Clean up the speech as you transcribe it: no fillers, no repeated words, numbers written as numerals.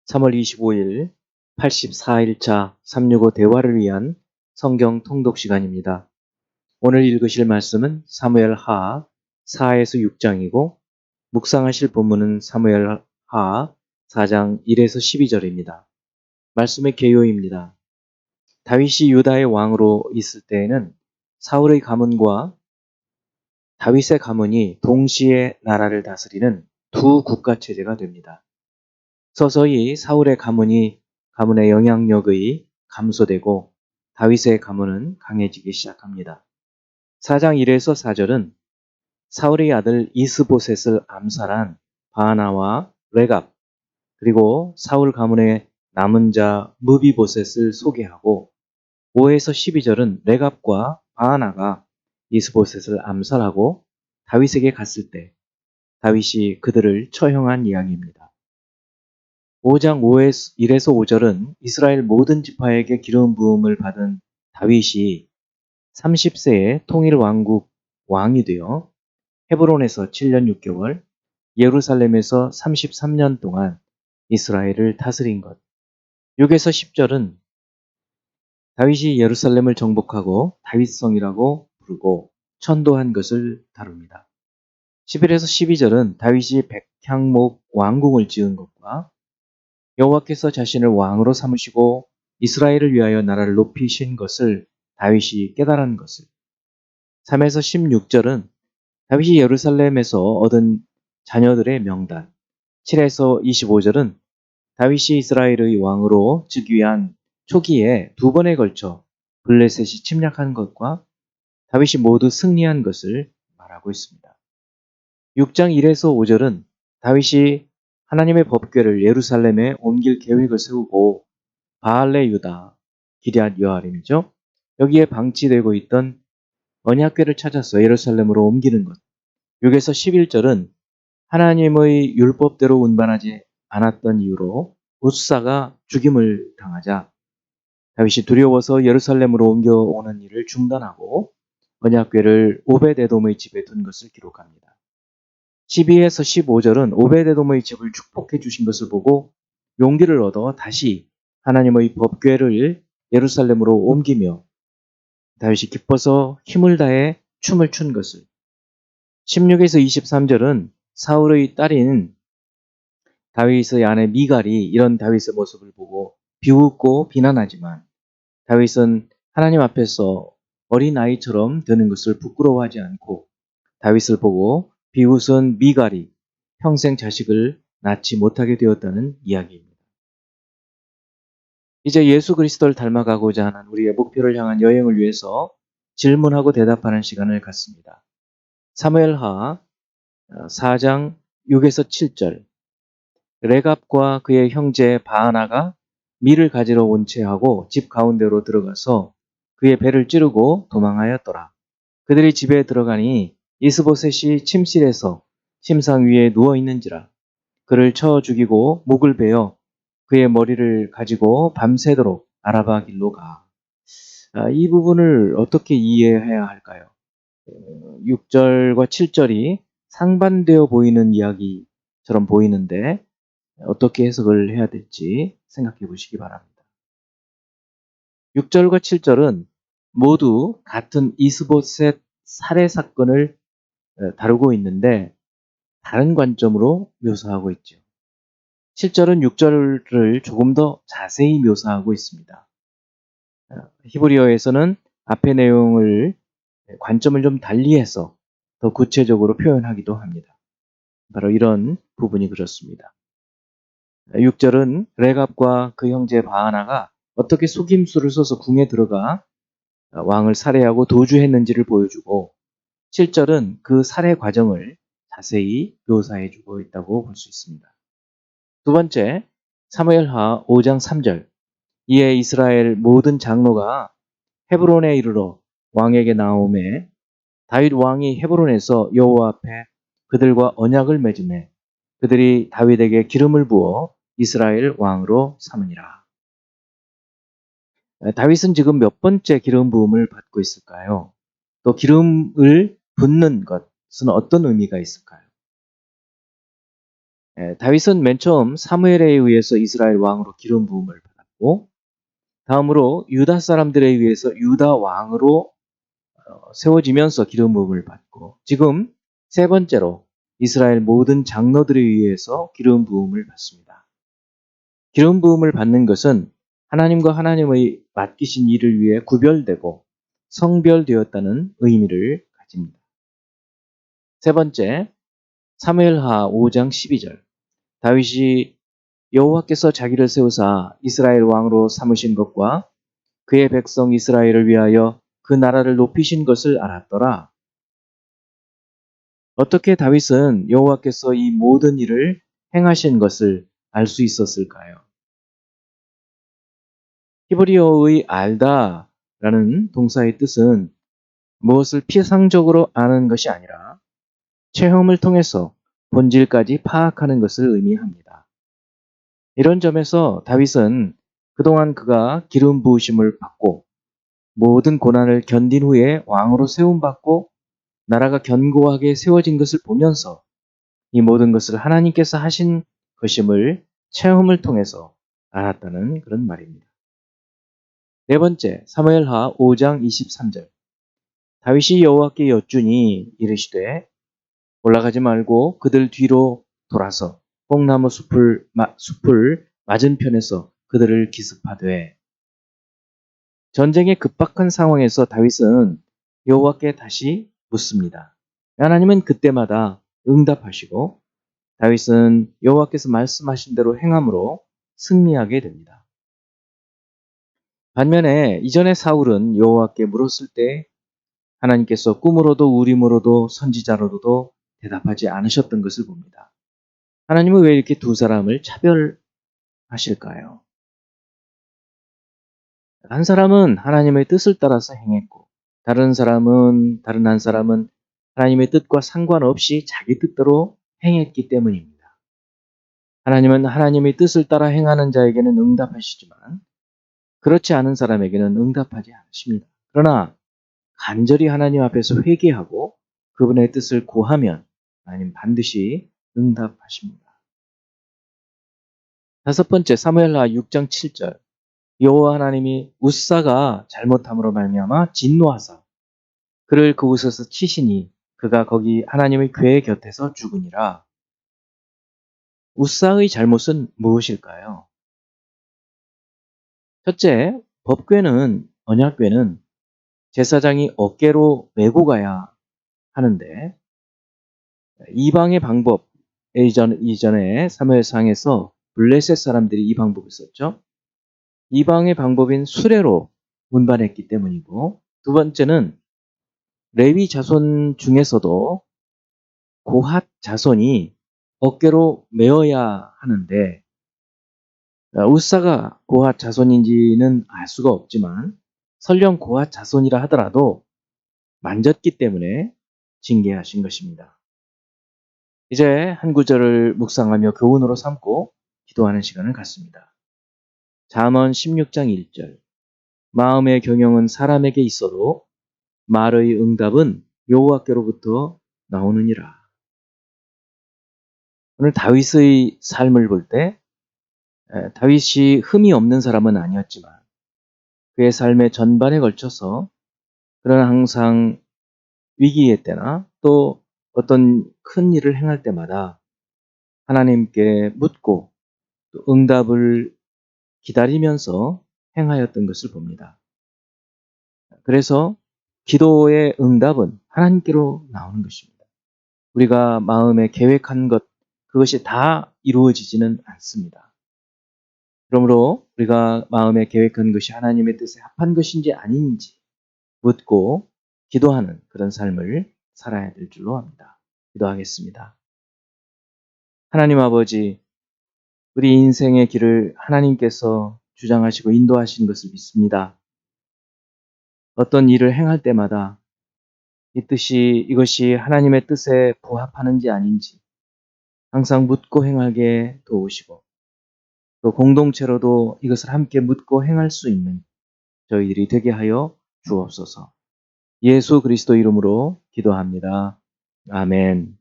3월 25일 84일차 365 대화를 위한 성경 통독 시간입니다. 오늘 읽으실 말씀은 사무엘 하 4에서 6장이고 묵상하실 본문은 사무엘 하 4장 1에서 12절입니다. 말씀의 개요입니다. 다윗이 유다의 왕으로 있을 때에는 사울의 가문과 다윗의 가문이 동시에 나라를 다스리는 두 국가 체제가 됩니다. 서서히 사울의 가문의 영향력이 감소되고 다윗의 가문은 강해지기 시작합니다. 4장 1에서 4절은 사울의 아들 이스보셋을 암살한 바하나와 레갑, 그리고 사울 가문의 남은 자 무비보셋을 소개하고 5에서 12절은 레갑과 바하나가 이스보셋을 암살하고 다윗에게 갔을 때 다윗이 그들을 처형한 이야기입니다. 5장 1에서 5절은 이스라엘 모든 지파에게 기름 부음을 받은 다윗이 30세에 통일 왕국 왕이 되어 헤브론에서 7년 6개월, 예루살렘에서 33년 동안 이스라엘을 다스린 것. 6에서 10절은 다윗이 예루살렘을 정복하고 다윗성이라고 부르고 천도한 것을 다룹니다. 11에서 12절은 다윗이 백향목 왕궁을 지은 것과 여호와께서 자신을 왕으로 삼으시고 이스라엘을 위하여 나라를 높이신 것을 다윗이 깨달은 것을. 3에서 16절은 다윗이 예루살렘에서 얻은 자녀들의 명단. 7에서 25절은 다윗이 이스라엘의 왕으로 즉위한 초기에 두 번에 걸쳐 블레셋이 침략한 것과 다윗이 모두 승리한 것을 말하고 있습니다. 6장 1에서 5절은 다윗이 하나님의 법궤를 예루살렘에 옮길 계획을 세우고 바알레 유다, 기럇 여아림이죠. 여기에 방치되고 있던 언약궤를 찾아서 예루살렘으로 옮기는 것. 6에서 11절은 하나님의 율법대로 운반하지 않았던 이유로 우스사가 죽임을 당하자 다윗이 두려워서 예루살렘으로 옮겨오는 일을 중단하고 언약궤를 오벳에돔의 집에 둔 것을 기록합니다. 12에서 15절은 오벳에돔의 집을 축복해 주신 것을 보고 용기를 얻어 다시 하나님의 법궤를 예루살렘으로 옮기며 다윗이 기뻐서 힘을 다해 춤을 춘 것을. 16에서 23절은 사울의 딸인 다윗의 아내 미갈이 이런 다윗의 모습을 보고 비웃고 비난하지만 다윗은 하나님 앞에서 어린아이처럼 되는 것을 부끄러워하지 않고 다윗을 보고 비웃은 미갈이 평생 자식을 낳지 못하게 되었다는 이야기입니다. 이제 예수 그리스도를 닮아가고자 하는 우리의 목표를 향한 여행을 위해서 질문하고 대답하는 시간을 갖습니다. 사무엘하 4장 6에서 7절. 레갑과 그의 형제 바하나가 밀을 가지러 온 채하고 집 가운데로 들어가서 그의 배를 찌르고 도망하였더라. 그들이 집에 들어가니 이스보셋이 침실에서 침상 위에 누워 있는지라. 그를 쳐 죽이고 목을 베어 그의 머리를 가지고 밤새도록 아라바 길로 가. 이 부분을 어떻게 이해해야 할까요? 6절과 7절이 상반되어 보이는 이야기처럼 보이는데 어떻게 해석을 해야 될지 생각해 보시기 바랍니다. 6절과 7절은 모두 같은 이스보셋 살해 사건을 다루고 있는데 다른 관점으로 묘사하고 있죠. 7절은 6절을 조금 더 자세히 묘사하고 있습니다. 히브리어에서는 앞의 내용을 관점을 좀 달리해서 더 구체적으로 표현하기도 합니다. 바로 이런 부분이 그렇습니다. 6절은 레갑과 그 형제 바하나가 어떻게 속임수를 써서 궁에 들어가 왕을 살해하고 도주했는지를 보여주고 7절은 그 살해 과정을 자세히 묘사해주고 있다고 볼 수 있습니다. 두 번째, 사무엘하 5장 3절. 이에 이스라엘 모든 장로가 헤브론에 이르러 왕에게 나오매 다윗 왕이 헤브론에서 여호와 앞에 그들과 언약을 맺으매 그들이 다윗에게 기름을 부어 이스라엘 왕으로 삼으니라. 다윗은 지금 몇 번째 기름 부음을 받고 있을까요? 또 기름을 붓는 것은 어떤 의미가 있을까요? 다윗은 맨 처음 사무엘에 의해서 이스라엘 왕으로 기름 부음을 받았고, 다음으로 유다 사람들에 의해서 유다 왕으로 세워지면서 기름 부음을 받고, 지금 세 번째로 이스라엘 모든 장로들에 의해서 기름 부음을 받습니다. 기름 부음을 받는 것은 하나님과 하나님의 맡기신 일을 위해 구별되고 성별되었다는 의미를 가집니다. 세 번째, 사무엘하 5장 12절. 다윗이 여호와께서 자기를 세우사 이스라엘 왕으로 삼으신 것과 그의 백성 이스라엘을 위하여 그 나라를 높이신 것을 알았더라. 어떻게 다윗은 여호와께서 이 모든 일을 행하신 것을 알 수 있었을까요? 히브리어의 알다라는 동사의 뜻은 무엇을 피상적으로 아는 것이 아니라 체험을 통해서 본질까지 파악하는 것을 의미합니다. 이런 점에서 다윗은 그동안 그가 기름 부으심을 받고 모든 고난을 견딘 후에 왕으로 세움받고 나라가 견고하게 세워진 것을 보면서 이 모든 것을 하나님께서 하신 것임을 체험을 통해서 알았다는 그런 말입니다. 네 번째, 사무엘하 5장 23절. 다윗이 여호와께 여쭈니 이르시되 올라가지 말고 그들 뒤로 돌아서 뽕나무 숲을 맞은편에서 그들을 기습하되. 전쟁의 급박한 상황에서 다윗은 여호와께 다시 묻습니다. 하나님은 그때마다 응답하시고 다윗은 여호와께서 말씀하신 대로 행함으로 승리하게 됩니다. 반면에 이전에 사울은 여호와께 물었을 때 하나님께서 꿈으로도 우림으로도 선지자로도 대답하지 않으셨던 것을 봅니다. 하나님은 왜 이렇게 두 사람을 차별하실까요? 한 사람은 하나님의 뜻을 따라서 행했고 다른 한 사람은 하나님의 뜻과 상관없이 자기 뜻대로 행했기 때문입니다. 하나님은 하나님의 뜻을 따라 행하는 자에게는 응답하시지만 그렇지 않은 사람에게는 응답하지 않으십니다. 그러나 간절히 하나님 앞에서 회개하고 그분의 뜻을 구하면 하나님 반드시 응답하십니다. 다섯 번째, 사무엘하 6장 7절. 여호와 하나님이 웃사가 잘못함으로 말미암아 진노하사 그를 그곳에서 치시니 그가 거기 하나님의 궤 곁에서 죽으니라. 웃사의 잘못은 무엇일까요? 첫째, 법궤는 언약궤는 제사장이 어깨로 메고 가야 하는데 이방의 방법, 이전에 사무엘상에서 블레셋 사람들이 이 방법을 썼죠. 이방의 방법인 수레로 운반했기 때문이고, 두 번째는 레위 자손 중에서도 고핫 자손이 어깨로 메어야 하는데 웃사가 고핫 자손인지는 알 수가 없지만 설령 고핫 자손이라 하더라도 만졌기 때문에 징계하신 것입니다. 이제 한 구절을 묵상하며 교훈으로 삼고 기도하는 시간을 갖습니다. 잠언 16장 1절. 마음의 경영은 사람에게 있어도 말의 응답은 여호와께로부터 나오느니라. 오늘 다윗의 삶을 볼 때 다윗이 흠이 없는 사람은 아니었지만 그의 삶의 전반에 걸쳐서 그는 항상 위기의 때나 또 어떤 큰 일을 행할 때마다 하나님께 묻고 또 응답을 기다리면서 행하였던 것을 봅니다. 그래서 기도의 응답은 하나님께로 나오는 것입니다. 우리가 마음에 계획한 것, 그것이 다 이루어지지는 않습니다. 그러므로 우리가 마음에 계획한 것이 하나님의 뜻에 합한 것인지 아닌지 묻고 기도하는 그런 삶을 살아야 될 줄로 압니다. 기도하겠습니다. 하나님 아버지, 우리 인생의 길을 하나님께서 주장하시고 인도하시는 것을 믿습니다. 어떤 일을 행할 때마다 이 뜻이 이것이 하나님의 뜻에 부합하는지 아닌지 항상 묻고 행하게 도우시고 또 공동체로도 이것을 함께 묻고 행할 수 있는 저희들이 되게 하여 주옵소서. 예수 그리스도 이름으로 기도합니다. 아멘.